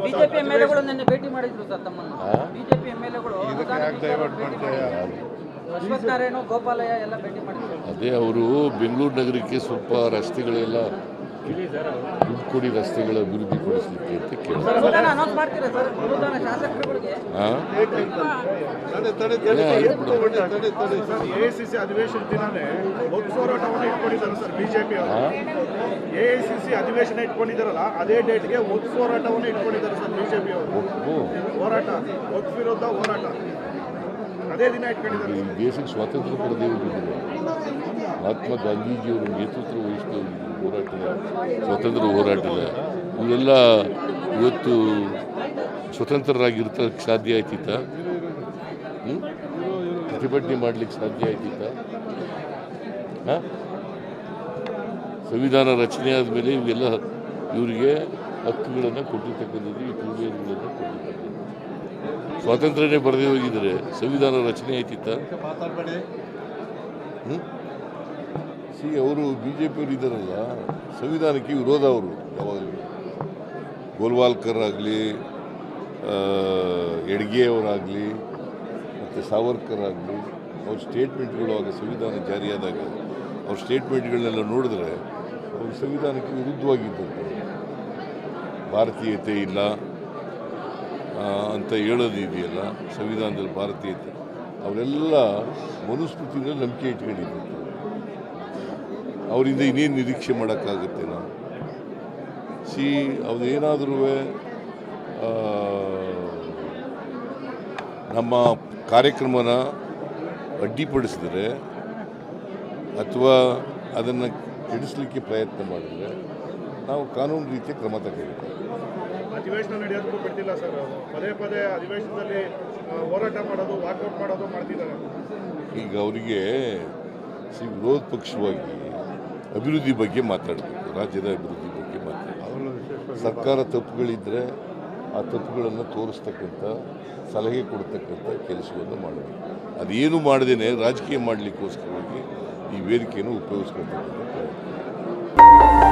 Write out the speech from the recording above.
BJP ಎಂಎಲ್ಎಗಳು ನಿನ್ನೆ ಭೇಟಿ ಮಾಡಿದ್ರು ಸರ್ ತಮ್ಮನ್ನು. ಬಿಜೆಪಿ ಎಂಎಲ್ಎಗಳು ಅಶ್ವಥ್ ನಾರಾಯಣ ಗೋಪಾಲಯ್ಯ ಎಲ್ಲ ಭೇಟಿ ಮಾಡಿದ್ರು. ಅದೇ ಅವರು ಬೆಂಗಳೂರು ನಗರಕ್ಕೆ ಸ್ವಲ್ಪ ರಸ್ತೆಗಳೆಲ್ಲ ದುಡ್ಡು ಕೊಡಿ ರಸ್ತೆಗಳ ಅಭಿವೃದ್ಧಿ ಪಡಿಸಲಿಕ್ಕೆ ಅಂತ ಕೇಳಿದ್ರು. ಅನೌನ್ಸ್ ಮಾಡ್ತೀರಾ ಸರ್ ಅನುದಾನ ಶಾಸಕರುಗಳಿಗೆ? ಎಐಸಿಸಿ ಅಧಿವೇಶನ ದಿನಾನೇ ಹೋರಾಟವನ್ನು ಇಟ್ಕೊಂಡಿದ್ದಾರೆ ಸರ್ ಬಿಜೆಪಿ ಅವರು. ಎಐಸಿಸಿ ಅಧಿವೇಶನ ಇಟ್ಕೊಂಡಿದ್ದಾರಲ್ಲ ಅದೇ ಡೇಟ್ಗೆ ಒತ್ತು ಹೋರಾಟವನ್ನು ಇಟ್ಕೊಂಡಿದ್ದಾರೆ ಸರ್ ಬಿಜೆಪಿ ಅವರು. ಹೋರಾಟ ಒತ್ತು ವಿರುದ್ಧ ಹೋರಾಟ ಅದೇ ದಿನ ಇಟ್ಕೊಂಡಿದ್ದಾರೆ. ಈ ದೇಶಕ್ಕೆ ಸ್ವಾತಂತ್ರ್ಯ ಪಡೆದೇ ಹೋಗಿದ್ರು ಮಹಾತ್ಮ ಗಾಂಧೀಜಿಯವರು ನೇತೃತ್ವ ವಹಿಸಿದ ಹೋರಾಟದ ಸ್ವಾತಂತ್ರ್ಯ ಹೋರಾಟದ ಇವರೆಲ್ಲ ಇವತ್ತು ಸ್ವತಂತ್ರರಾಗಿರ್ತಕ್ಕೆ ಸಾಧ್ಯ ಆಯ್ತಿತ್ತ? ಪ್ರತಿಭಟನೆ ಮಾಡಲಿಕ್ಕೆ ಸಾಧ್ಯ ಆಯ್ತಿತ್ತ? ಸಂವಿಧಾನ ರಚನೆ ಆದಮೇಲೆ ಇವೆಲ್ಲ ಇವರಿಗೆ ಹಕ್ಕುಗಳನ್ನು ಕೊಟ್ಟಿರ್ತಕ್ಕಂಥದ್ದು, ಈ ಪ್ರಿವಿಲೇಜ್ಗಳನ್ನು ಕೊಟ್ಟಿರ್ತಕ್ಕಂಥದ್ದು. ಸ್ವಾತಂತ್ರ್ಯನೇ ಬರದೇ ಹೋಗಿದ್ರೆ ಸಂವಿಧಾನ ರಚನೆ ಆಯ್ತಿತ್ತ? ಅವರು ಬಿ ಜೆ ಪಿಯವರು ಇದ್ದಾರಲ್ಲ, ಸಂವಿಧಾನಕ್ಕೆ ವಿರೋಧ ಅವರು ಯಾವಾಗಲೂ. ಗೋಲ್ವಾಲ್ಕರ್ ಆಗಲಿ, ಎಡ್ಗೆ ಅವರಾಗಲಿ, ಮತ್ತು ಸಾವರ್ಕರ್ ಆಗಲಿ, ಅವ್ರ ಸ್ಟೇಟ್ಮೆಂಟ್ಗಳು ಆಗ ಸಂವಿಧಾನ ಜಾರಿಯಾದಾಗ ಅವ್ರ ಸ್ಟೇಟ್ಮೆಂಟ್ಗಳನ್ನೆಲ್ಲ ನೋಡಿದ್ರೆ ಅವ್ರ ಸಂವಿಧಾನಕ್ಕೆ ವಿರುದ್ಧವಾಗಿದ್ದಂತೆ. ಭಾರತೀಯತೆ ಇಲ್ಲ ಅಂತ ಹೇಳೋದು ಇದೆಯಲ್ಲ, ಸಂವಿಧಾನದಲ್ಲಿ ಭಾರತೀಯತೆ, ಅವರೆಲ್ಲ ಮನುಸ್ಮೃತಿಯಿಂದ ನಂಬಿಕೆ ಇಟ್ಕೊಂಡಿದ್ದರು. ಅವರಿಂದ ಇನ್ನೇನು ನಿರೀಕ್ಷೆ ಮಾಡೋಕ್ಕಾಗುತ್ತೆ? ನಾವು ಅದೇನಾದರೂ ನಮ್ಮ ಕಾರ್ಯಕ್ರಮನ ಅಡ್ಡಿಪಡಿಸಿದ್ರೆ ಅಥವಾ ಅದನ್ನು ಕೆಡಿಸಲಿಕ್ಕೆ ಪ್ರಯತ್ನ ಮಾಡಿದ್ರೆ ನಾವು ಕಾನೂನು ರೀತಿಯ ಕ್ರಮ ತಗೊಳ್ತೀವಿ. ಅಧಿವೇಶನ ನಡೆಯೋದಕ್ಕೂ ಬಿಡ್ತಿಲ್ಲ ಸರ್. ಪದೇ ಪದೇ ಅಧಿವೇಶನದಲ್ಲಿ ಹೋರಾಟ ಮಾಡೋದು, ವಾಕೌಟ್ ಮಾಡೋದು ಮಾಡ್ತಿದ್ದಾರೆ. ಈಗ ಅವರಿಗೆ ವಿರೋಧ ಪಕ್ಷವಾಗಿ ಅಭಿವೃದ್ಧಿ ಬಗ್ಗೆ ಮಾತಾಡಬೇಕು, ರಾಜ್ಯದ ಅಭಿವೃದ್ಧಿ ಬಗ್ಗೆ ಮಾತಾಡಬೇಕು. ಸರ್ಕಾರ ತಪ್ಪುಗಳಿದ್ದರೆ ಆ ತಪ್ಪುಗಳನ್ನು ತೋರಿಸ್ತಕ್ಕಂಥ, ಸಲಹೆ ಕೊಡ್ತಕ್ಕಂಥ ಕೆಲಸವನ್ನು ಮಾಡಬೇಕು. ಅದೇನು ಮಾಡದೇನೆ ರಾಜಕೀಯ ಮಾಡಲಿಕ್ಕೋಸ್ಕರವಾಗಿ ಈ ವೇದಿಕೆಯನ್ನು ಉಪಯೋಗಿಸ್ಕೊಳ್ತಕ್ಕಂಥ ಪ್ರಯತ್ನ.